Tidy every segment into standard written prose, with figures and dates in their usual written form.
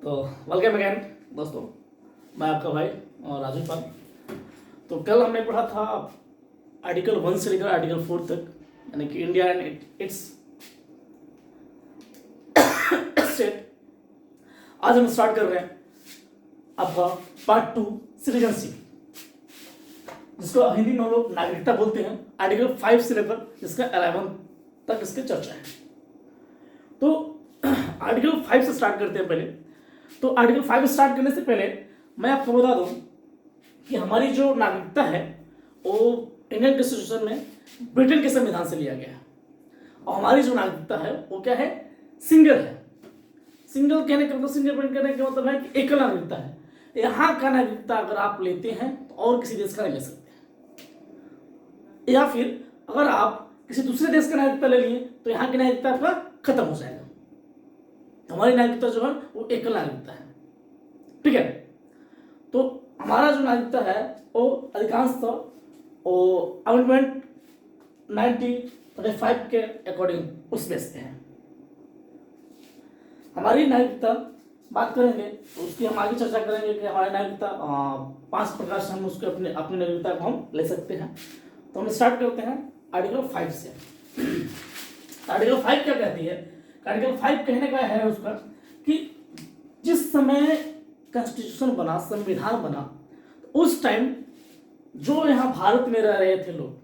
तो welcome again दोस्तों, मैं आपका भाई और राजू पाल। तो कल हमने पढ़ा था आर्टिकल 1 से लेकर आर्टिकल 4 तक, यानी कि इंडिया एंड इट्स स्टेट। आज हम स्टार्ट कर रहे हैं आपका पार्ट 2 सिटीजनशिप, जिसको हिंदी में हम लोग नागरिकता बोलते हैं। आर्टिकल 5 से लेकर जिसका 11 तक इसकी चर्चा है। तो आर्टिकल 5 से स्टार्ट करते हैं पहले। तो आर्टिकल 5 स्टार्ट करने से पहले मैं आपको बता दूं कि हमारी जो नागरिकता है वो इंडियन कॉन्स्टिट्यूशन में ब्रिटेन के संविधान से लिया गया है। और हमारी जो नागरिकता है वो क्या है, सिंगल है। सिंगल कहने का मतलब, सिंगल कहने का मतलब है कि एकल नागरिकता है। यहाँ का नागरिकता अगर आप लेते हैं तो और किसी देश का नहीं ले सकते, या फिर अगर आप किसी दूसरे देश का नागरिकता ले लिए तो यहाँ की नागरिकता आपका खत्म हो जाएगा। हमारी नागरिकता जो है वो एकल नागरिकता है, ठीक है। तो हमारा जो नागरिकता है वो अधिकांशतः वो अमेंडमेंट 1935 के अकॉर्डिंग उस बेस पे है। हमारी नागरिकता बात करेंगे तो उसकी हम आगे चर्चा करेंगे कि हमारी नागरिकता 5 प्रकार से हम उसके अपनी नागरिकता को हम ले सकते हैं। तो हम स्टार्ट करते हैं आर्टिकल 5 से। आर्टिकल 5 क्या कहती है? आर्टिकल 5 कहने का है उसका कि जिस समय कॉन्स्टिट्यूशन बना, संविधान बना, तो उस टाइम जो यहाँ भारत में रह रहे थे लोग,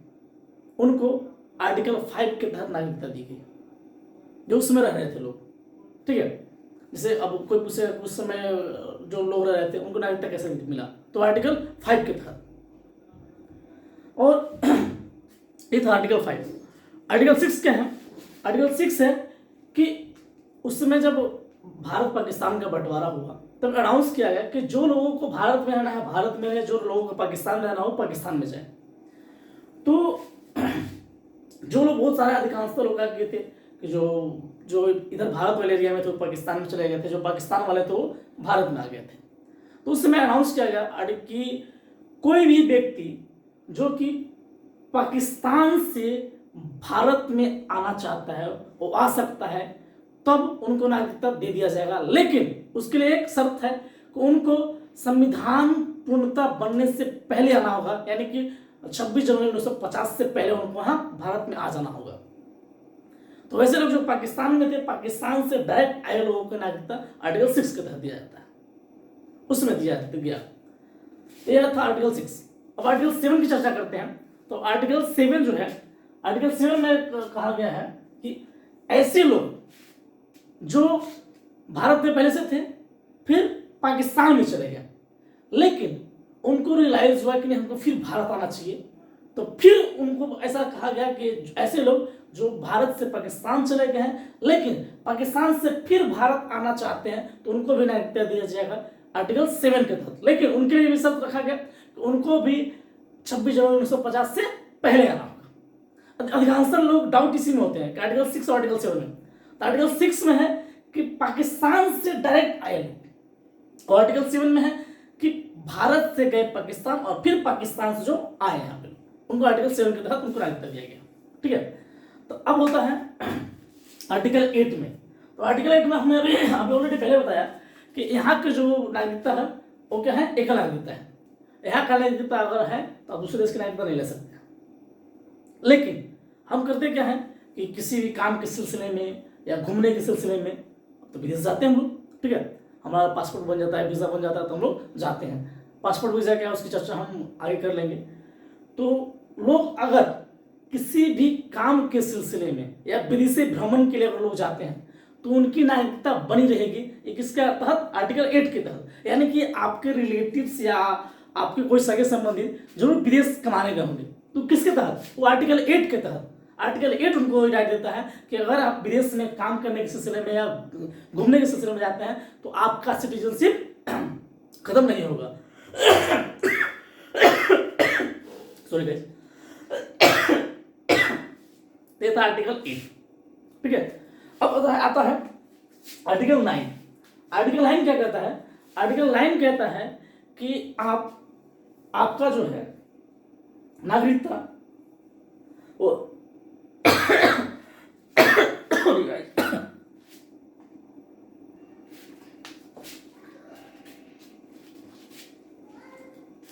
उनको आर्टिकल 5 के तहत नागरिकता दी गई, जो उसमें रह रहे थे लोग, ठीक है। जैसे अब कोई पूछे उस समय जो लोग रह रहे थे उनको नागरिकता कैसे मिला, तो आर्टिकल 5 के तहत। और ये था आर्टिकल 5। आर्टिकल 6 क्या है? आर्टिकल 6 है कि उस समय जब भारत पाकिस्तान का बंटवारा हुआ तब अनाउंस किया गया कि जो लोगों को भारत में रहना है भारत में रहे, जो लोगों को पाकिस्तान में रहना हो पाकिस्तान में जाए। तो जो लोग, बहुत सारे अधिकांशतः लोग आ गए थे कि जो इधर भारत वाले एरिया में थे वो पाकिस्तान में चले गए थे, जो पाकिस्तान वाले थे वो भारत में आ गए थे। तो उस समय अनाउंस किया गया कि कोई भी व्यक्ति जो कि पाकिस्तान से भारत में आना चाहता है वो आ सकता है, तब उनको नागरिकता दे दिया जाएगा। लेकिन उसके लिए एक शर्त है कि उनको संविधान पूर्णतः बनने से पहले आना होगा, यानी कि 26 जनवरी 1950 से पहले उनको यहाँ भारत में आ जाना होगा। तो वैसे लोग जो पाकिस्तान में थे, पाकिस्तान से डायरेक्ट आए लोगों को नागरिकता आर्टिकल 6 के तहत दिया जाता है, उसमें दिया गया। यह था आर्टिकल 6। अब आर्टिकल 7 की चर्चा करते हैं। तो आर्टिकल 7 जो है, आर्टिकल 7 में कहा गया है कि ऐसे लोग जो भारत में पहले से थे फिर पाकिस्तान में चले गए, लेकिन उनको रियलाइज हुआ कि नहीं हमको फिर भारत आना चाहिए, तो फिर उनको ऐसा कहा गया कि ऐसे लोग जो भारत से पाकिस्तान चले गए हैं लेकिन पाकिस्तान से फिर भारत आना चाहते हैं तो उनको भी नागरिकता दिया जाएगा आर्टिकल 7 के तहत। लेकिन उनके लिए भी शर्त रखा गया कि उनको भी 26 जनवरी 1950 से पहले आना होगा। अधिकांश लोग डाउट इसी में होते हैं कि आर्टिकल 6 और आर्टिकल 7 में। तो आर्टिकल 6 में है कि पाकिस्तान से डायरेक्ट आए लोग, और आर्टिकल 7 में है कि भारत से गए पाकिस्तान और फिर पाकिस्तान से जो आए यहाँ पे उनको आर्टिकल 7 के तहत उनको नागरिकता दिया गया, ठीक है। तो अब होता है आर्टिकल 8 में। तो आर्टिकल 8 में हमने अभी ऑलरेडी पहले बताया कि यहाँ के जो नागरिकता है वो क्या है, एकल नागरिकता है। यहाँ का नागरिकता अगर है तो आप दूसरे देश की नागरिकता नहीं ले सकते। लेकिन हम करते क्या है कि किसी भी काम के सिलसिले में या घूमने के सिलसिले में तो विदेश जाते हैं हम लोग, ठीक है। हमारा पासपोर्ट बन जाता है, वीज़ा बन जाता है तो हम लोग जाते हैं। पासपोर्ट वीज़ा क्या है उसकी चर्चा हम आगे कर लेंगे। तो लोग अगर किसी भी काम के सिलसिले में या विदेशी भ्रमण के लिए अगर लोग जाते हैं तो उनकी नागरिकता बनी रहेगी। ये किसके तहत? आर्टिकल 8 के तहत। यानी कि आपके रिलेटिव्स या आपके कोई सगे संबंधित जरूर विदेश कमाने गए होंगे, तो किसके तहत? वो आर्टिकल 8 के तहत। आर्टिकल 8 उनको राइट देता है कि अगर आप विदेश में काम करने के सिलसिले में या घूमने के सिलसिले में जाते हैं तो आपका सिटीजनशिप खत्म नहीं होगा। Sorry guys. ये था आर्टिकल 8, ठीक है। अब आता है आर्टिकल 9। आर्टिकल 9 क्या कहता है? आर्टिकल 9 कहता है कि आपका जो है नागरिकता वो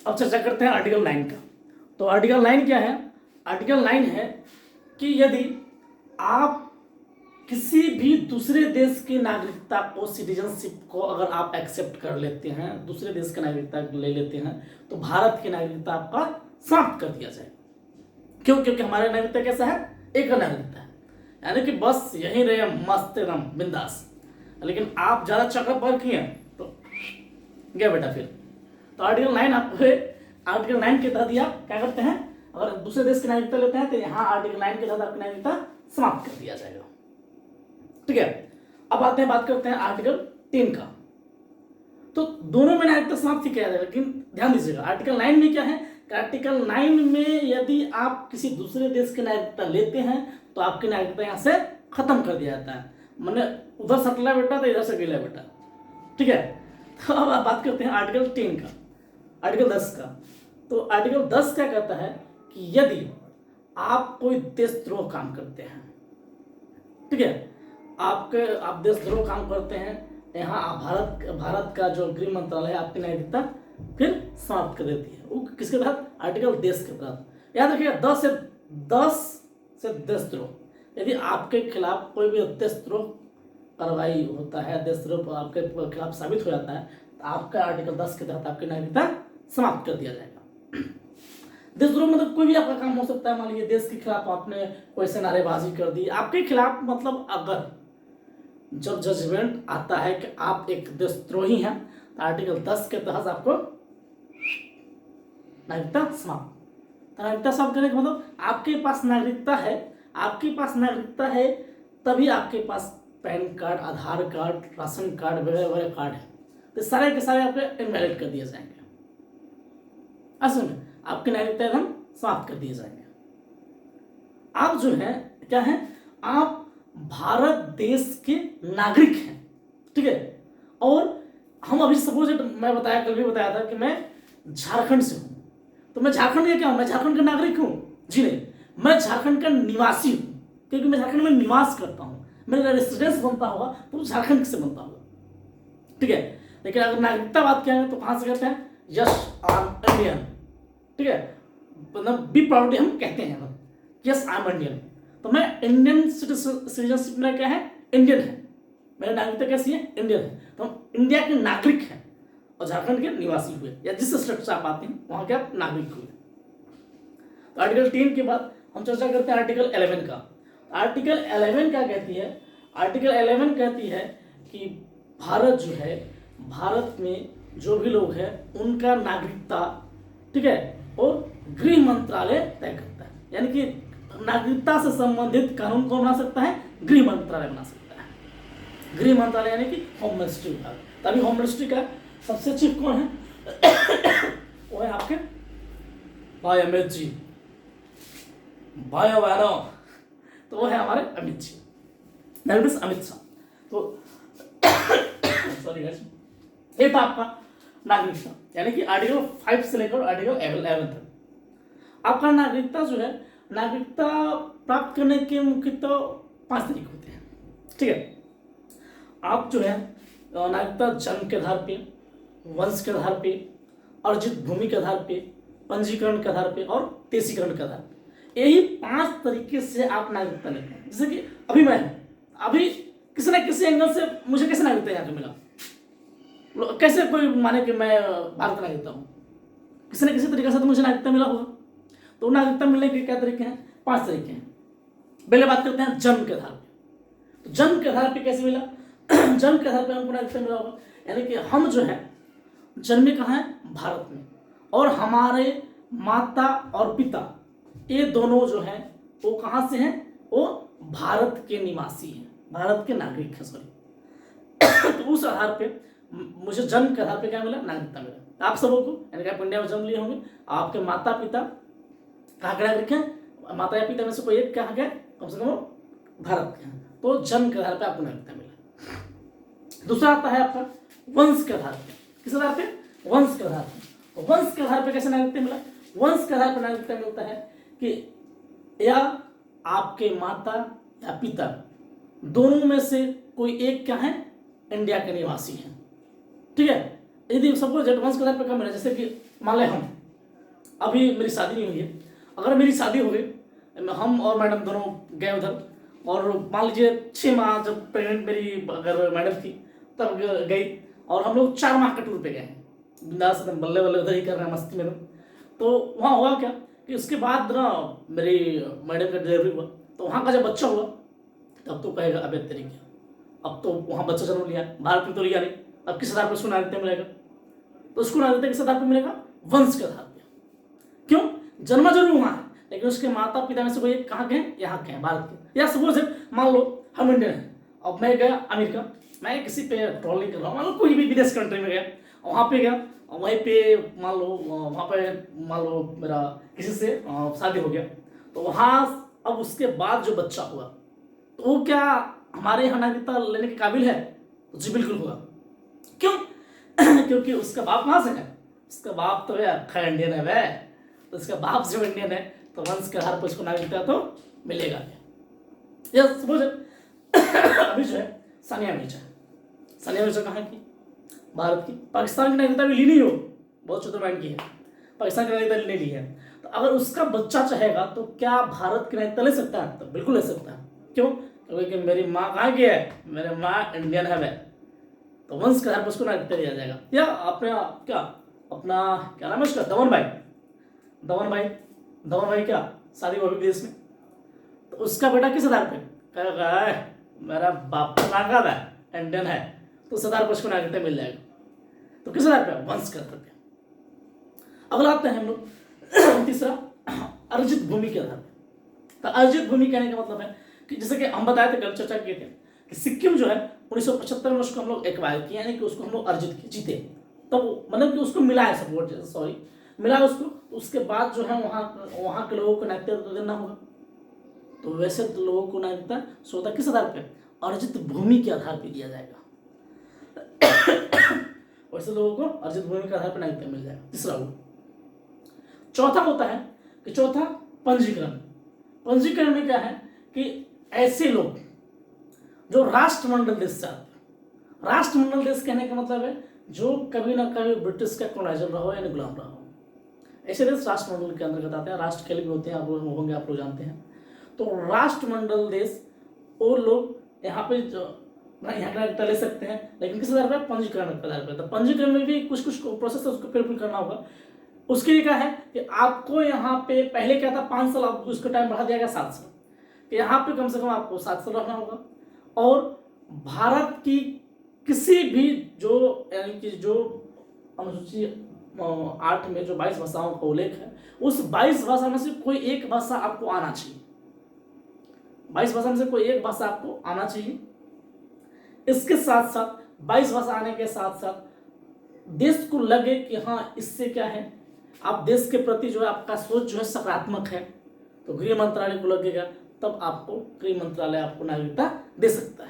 अब चर्चा करते हैं आर्टिकल 9 का। तो आर्टिकल 9 क्या है? आर्टिकल 9 है कि यदि आप किसी भी दूसरे देश की नागरिकता को, सिटीजनशिप को अगर आप एक्सेप्ट कर लेते हैं, दूसरे देश की नागरिकता ले लेते हैं, तो भारत की नागरिकता आपका समाप्त कर दिया जाए। क्यों? क्योंकि हमारा नागरिकता कैसा है? एक नागरिकता है, यानी कि बस यहीं रहे मस्त एकदम बिंदास। लेकिन आप ज़्यादा चक्कर पर किए तो गया बेटा फिर। तो आर्टिकल 9 आपको, आर्टिकल 9 के तहत आप क्या करते हैं? अगर दूसरे देश की नागरिकता लेते हैं तो यहाँ आर्टिकल 9 के तहत आपकी नागरिकता समाप्त कर दिया जाएगा। ठीक है, अब आते हैं, बात करते हैं आर्टिकल 10 का। तो दोनों में नागरिकता समाप्त किया जाएगा, लेकिन ध्यान दीजिएगा आर्टिकल 9 में क्या है? आर्टिकल 9 में यदि आप किसी दूसरे देश की नागरिकता लेते हैं तो आपकी नागरिकता यहाँ से खत्म कर दिया जाता है। मैंने उधर सटला बेटा तो इधर से गिला बेटा। ठीक है, तो अब आप बात करते हैं आर्टिकल 10 का, आर्टिकल 10 का। तो आर्टिकल 10 क्या कहता है कि यदि आप कोई देशद्रोह काम करते हैं, ठीक है, आप देशद्रोह काम करते हैं, यहाँ भारत का जो गृह मंत्रालय है आपकी नागरिकता फिर समाप्त कर देती है। वो किसके तहत? आर्टिकल 10 के तहत। याद रखिएगा 10 से देशद्रोह। यदि आपके खिलाफ कोई भी देशद्रोह कार्रवाई होता है, देशद्रोह आपके खिलाफ साबित हो जाता है, तो आपका आर्टिकल 10 के तहत आपकी नागरिकता समाप्त कर दिया जाएगा। देशद्रोह मतलब कोई भी आपका काम हो सकता है। मान लीजिए देश के खिलाफ आपने कोई से नारेबाजी कर दी आपके खिलाफ, मतलब अगर जब जजमेंट आता है कि आप एक देशद्रोही हैं तो आर्टिकल 10 के तहत आपको नागरिकता समाप्त। नागरिकता समाप्त करने का मतलब आपके पास नागरिकता है, आपके पास नागरिकता है तभी आपके पास पैन कार्ड, आधार कार्ड, राशन कार्ड वगैरह वगैरह कार्ड है, तो सारे के सारे आपके इनवैलिड कर दिए जाएंगे। असल में आपकी नागरिकता एकदम समाप्त कर दिए जाएंगे। आप जो है क्या है? आप भारत देश के नागरिक हैं, ठीक है। और हम अभी सपोज मैं बताया, कल भी बताया था कि मैं झारखंड से हूं, तो मैं झारखंड का क्या हूं? मैं झारखंड का नागरिक हूं? जी नहीं, मैं झारखंड का निवासी हूं, क्योंकि मैं झारखंड में निवास करता हूं। मेरा रेसिडेंस बनता होगा तो झारखंड से बनता होगा, ठीक है। लेकिन अगर नागरिकता बात करें तो कहां से कहते हैं? यस आई एम इंडियन, ठीक है, मतलब बी प्राउडली हम कहते हैं यस आई एम इंडियन। तो मैं इंडियन सिटीजनशिप में क्या है? इंडियन है, मेरी नागरिकता कैसी है? इंडियन है। तो हम इंडिया के नागरिक हैं और झारखंड के निवासी हुए, या जिस स्टेट से आप आते हैं वहां के आप नागरिक हुए। तो आर्टिकल 10 के बाद हम चर्चा करते हैं आर्टिकल 11 का। आर्टिकल 11 क्या कहती है? आर्टिकल 11 कहती है कि भारत जो है, भारत में जो भी लोग हैं उनका नागरिकता, ठीक है, और गृह मंत्रालय तय करता है। यानी कि नागरिकता से संबंधित कानून कौन बना सकता है? गृह मंत्रालय बना सकता है। गृह मंत्रालय यानी कि होम मिनिस्ट्री विभाग। तभी होम मिनिस्ट्री का सबसे चीफ कौन है? वो है आपके भाई अमित जी, भाई बहनों, तो वो है हमारे अमित जी, अमित शाह। तो सॉरी गाइस, ये था आपका नागरिकता, यानी कि आर्टिकल 5 से लेकर आर्टिकल 11 तक। आपका नागरिकता जो है, नागरिकता प्राप्त करने के मुख्यतः 5 तरीके होते हैं, ठीक है। आप जो है नागरिकता जन्म के आधार पे, वंश के आधार पे, अर्जित भूमि के आधार पे, पंजीकरण के आधार पे और देशीकरण के आधार पे, यही 5 तरीके से आप नागरिकता लेते हैं। जैसे कि अभी मैं, अभी किसी न किसी एंगल से मुझे कैसे नागरिकता यहाँ पे मिला? कैसे कोई माने कि मैं भारत नागरिकता हूँ? किसी न किसी तरीके से तो मुझे नागरिकता मिला होगा। तो नागरिकता मिलने के क्या तरीके हैं? 5 तरीके हैं। पहले बात करते हैं जन्म के आधार पे। तो जन्म के आधार पे कैसे मिला? जन्म के आधार पे हमको नागरिकता मिला होगा, यानी कि हम जो है जन्मे कहाँ है? भारत में, और हमारे माता और पिता ये दोनों जो हैं वो कहाँ से हैं? वो भारत के निवासी हैं, भारत के नागरिक हैं, सॉरी। तो उस आधार पे मुझे जन्म के आधार पे क्या मिला? नागरिकता मिला। आप सबों को, यानी कि आप इंडिया में जन्म लिए होंगे, आपके माता पिता कहाँ के नागरिक हैं? माता या पिता में से कोई एक कहाँ के? कम से कम भारत के हैं। तो जन्म के आधार पे आपको नागरिकता मिला। दूसरा आता है आपका वंश के आधार पे। किस आधार पे? वंश के आधार पे। वंश के आधार पे कैसे नागरिकता मिला? वंश के आधार पर नागरिकता मिलता है कि या आपके माता या पिता दोनों में से कोई एक क्या है? इंडिया के निवासी हैं, ठीक है। यदि सपोज वंश के आधार पर क्या मिला, जैसे कि मान लें हम अभी मेरी शादी नहीं हुई है, अगर मेरी शादी हो गई, हम और मैडम दोनों गए उधर, और मान लीजिए 6 माह जब प्रेगनेंट मेरी अगर मैडम थी तब गई, और हम लोग 4 माह का टूर पे गए हैं, बिंदास एकदम बल्ले बल्ले उधर ही कर रहे हैं मस्ती में। तो वहाँ हुआ क्या कि उसके बाद ना मेरी मैडम का डिलीवरी हुआ, तो वहाँ का जब बच्चा हुआ तब तो कहेगा अबे तेरी क्या, अब तो वहाँ बच्चा जन्म लिया, भारत में तो लिया नहीं, अब किस आधार पर उसको नागरिकता मिलेगा? तो उसको नागरिकता किस आधार पर मिलेगा? वंश के आधार पर। क्यों? जन्मा जरूर वहाँ है, लेकिन उसके माता पिता में से कोई एक कहाँ के हैं? यहाँ के हैं, भारत के। या सपोज मान लो हम इंडियन हैं, अब मैं गया अमेरिका, मैं किसी पे ट्रोल नहीं कर रहा हूँ, मान लो कोई भी विदेश कंट्री में गया, वहाँ पे गया, और वहीं पे मान लो वहाँ पे मान लो मेरा किसी से शादी हो गया, तो वहाँ अब उसके बाद जो बच्चा हुआ तो वो क्या हमारे यहाँ नागरिकता लेने के काबिल है? तो जी बिल्कुल होगा। क्यों? क्योंकि उसका बाप कहाँ से है? उसका बाप तो है अक्खा इंडियन है वह, तो उसका बाप जो इंडियन है तो वंश के आधार पर उसको नागरिकता तो मिलेगा। या सपोज अभी जो है सानिया मिर्जा, सानिया मिर्जा कहाँ की? भारत की। पाकिस्तान की नागरिकता भी ली नहीं हो, बहुत चतुर्माइन की है, पाकिस्तान की नागरिकता नहीं ली है, तो अगर उसका बच्चा चाहेगा तो क्या भारत की नागरिकता ले सकता है? तो बिल्कुल ले सकता है। क्यों? क्योंकि मेरी माँ कहाँ की है? मेरी माँ इंडियन है वह, तो वंश के आधार पर उसको नागरिकता दिया जाएगा। या अपने क्या अपना क्या नाम है उसका, दमन भाई, दमन भाई, दमन भाई क्या शादी हुआ विदेश में, तो उसका बेटा किस आधार पे कहेगा मेरा बाप का नागरिक है, इंडियन है, तो उस आधार पर उसको नागरिकता मिल जाएगा। तो किस आधार पे? वंश के आधार पे। अगला आते हैं हम लोग तीसरा, अर्जित भूमि के आधार पे। तो अर्जित भूमि कहने का मतलब है कि जैसे कि हम बताए थे, कल चर्चा किए थे कि सिक्किम जो है 1975 में उसको हम लोग एक्वायर किए, यानी कि उसको हम लोग अर्जित किए, जीते, तो मतलब कि उसको मिला है सपोर्ट, सॉरी मिला उसको, तो उसके बाद जो है वहाँ के लोगों को नागरिकता तो देना होगा। तो वैसे तो लोगों को नागरिकता स्वतः किस आधार पे? अर्जित भूमि के आधार पे दिया जाएगा। वैसे लोगों को अर्जित भूमि के आधार पर नागरिकता मिल जाएगा। तीसरा हुआ। चौथा होता है कि चौथा पंजीकरण। पंजीकरण में क्या है कि ऐसे लोग जो राष्ट्रमंडल देश से आते हैं, राष्ट्रमंडल देश कहने का मतलब है जो कभी ना कभी ब्रिटिश का कॉलोनाइजर रहा हो या गुलाम रहा हो, ऐसे देश राष्ट्रमंडल के अंतर्गत आते हैं। राष्ट्र खेल भी होते हैं, आप लोग होंगे, आप लोग जानते हैं। तो राष्ट्रमंडल देश वो लोग यहाँ पे जो यहाँ का नागरिकता ले सकते हैं, लेकिन किस आधार पर? पंजीकरण के आधार पर। तो पंजीकरण में भी कुछ कुछ प्रोसेस है, उसको फिलफिल करना होगा। उसके लिए क्या है कि आपको यहाँ पे पहले क्या था 5 साल, अब उसका टाइम बढ़ा दिया गया 7 साल, कि यहाँ पे कम से कम आपको 7 साल रहना होगा, और भारत की किसी भी जो यानी कि जो अनुसूची 8 में जो 22 भाषाओं का उल्लेख है, उस 22 भाषा में से कोई एक भाषा आपको आना चाहिए। 22 भाषा में से कोई एक भाषा आपको आना चाहिए। इसके साथ साथ 22 भाषा आने के साथ साथ देश को लगे कि हाँ इससे क्या है, आप देश के प्रति जो है आपका सोच जो है सकारात्मक है, तो गृह मंत्रालय को लगेगा, तब आपको गृह मंत्रालय आपको नागरिकता दे सकता है।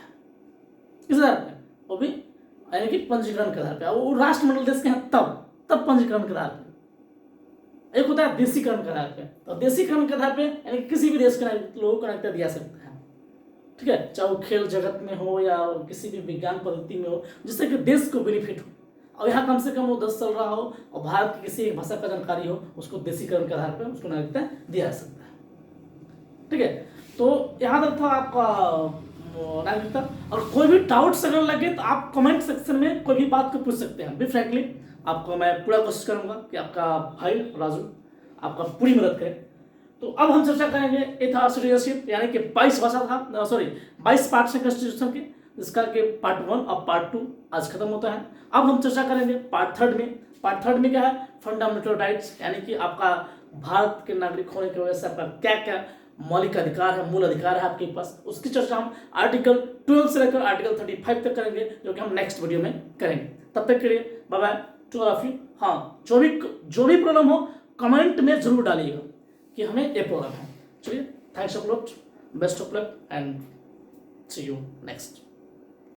किस आधार पर? वो भी यानी कि पंजीकरण के आधार पर। वो राष्ट्रमंडल देश के हैं तब पंजीकरण के आधार पर। एक होता है देशीकरण के आधार पर। तो देशीकरण के आधार पर यानी किसी भी देश के लोगों को नागरिकता दिया सकता है, ठीक है, चाहे वो खेल जगत में हो या किसी भी विज्ञान पद्धति में हो, जिससे कि देश को बेनिफिट हो, और यहाँ कम से कम वो 10 साल रहा हो और भारत की किसी एक भाषा का जानकारी हो, उसको देशीकरण के आधार पर उसको नागरिकता दिया जा सकता है। ठीक है, तो यहाँ तक था आपका नागरिकता। और कोई भी डाउट्स अगर लगे तो आप कमेंट सेक्शन में कोई भी बात को पूछ सकते हैं। बी फ्रैंकली आपको मैं पूरा कोशिश करूंगा कि आपका भाई राजू आपका पूरी मदद करे। तो अब हम चर्चा करेंगे एक था सिटीजनशिप, यानी कि 22 भाषा था, सॉरी 22 पार्ट है कॉन्स्टिट्यूशन के, जिसका कि पार्ट 1 और पार्ट 2 आज खत्म होता है। अब हम चर्चा करेंगे पार्ट 3 में। पार्ट 3 में क्या है? फंडामेंटल राइट्स, यानी कि आपका भारत के नागरिक होने की वजह से आपका क्या क्या मौलिक अधिकार है, मूल अधिकार है आपके पास, उसकी चर्चा हम आर्टिकल 12 से लेकर आर्टिकल 35 तक करेंगे, जो कि हम नेक्स्ट वीडियो में करेंगे। तब तक के लिए bye bye to all of you. हाँ, जो भी प्रॉब्लम हो कमेंट में जरूर डालिएगा कि हमें ये प्रॉब्लम है। चलिए, thanks of lot, best of luck and see you next.